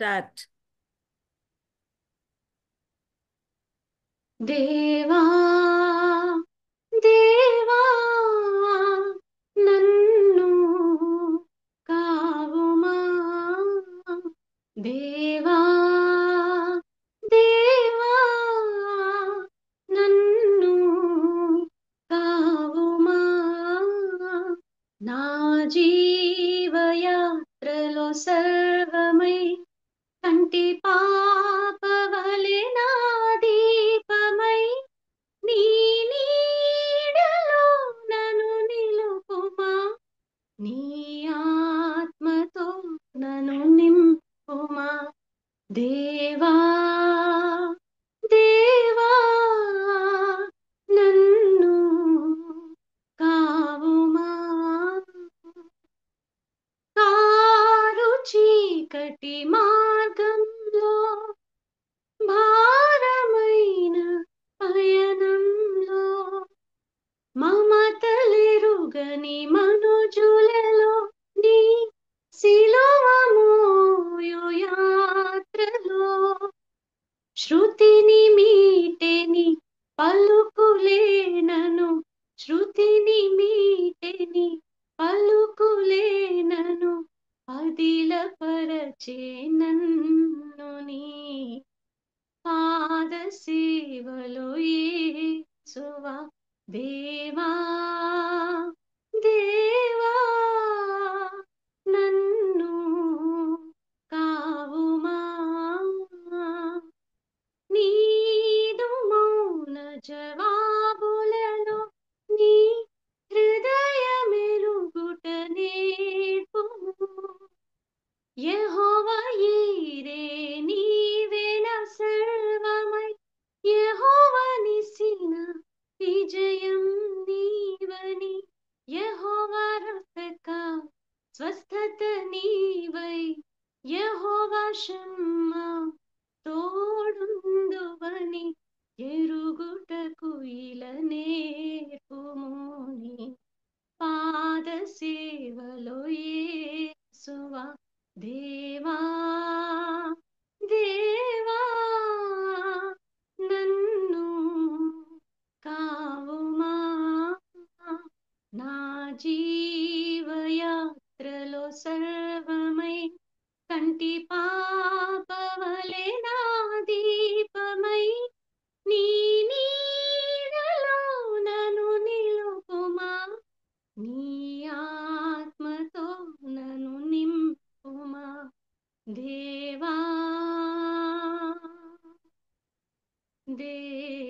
Start. దేవా దేవా నన్ను కావుమా దేవా దేవా నన్ను కావుమా నా జీవయాత్రలో సర్వమై కంటి పాపవలె నా దీపమై నీ నీడలో నన్ను నిలుపుమా నీ ఆత్మతో నన్ను నింపుమా దేవా దేవా నన్ను కావుమా కారు చీకటి మార్గంలో భారమైన పయనంలో మమతలెరుగని మనుజులలో నీ సిలువ మోయు యాత్రలో శృతిని మీటెని పలుకులేనను శృతిని మీటెని పలుకులేనను పదిలపరచే నన్ను నీ పాద సేవలో యేసువా దేవా దేవా నన్ను కావుమా నీదు మౌన జవాబులలో నీ హృదయమెరుగుట నేర్పుము యెహోవా యీరే నీవే నా సర్వమై యెహోవా నిసిన విజయం నీవని యెహోవా రఫకా స్వస్థత నీవై యెహోవా షమ్మా తోడుందువని ఎరుగుటకు ఇలా నేర్పుము నీ పాద సేవలో యేసువా దేవా దేవా నన్ను కావుమా నా జీవయాత్రలో సర్వమై కంటి పాపవలె నా దీపమై నీ నీడలో నన్ను నిలుపుమా నీ ఆత్మతో నన్ను నింపుమా దేవా దేవా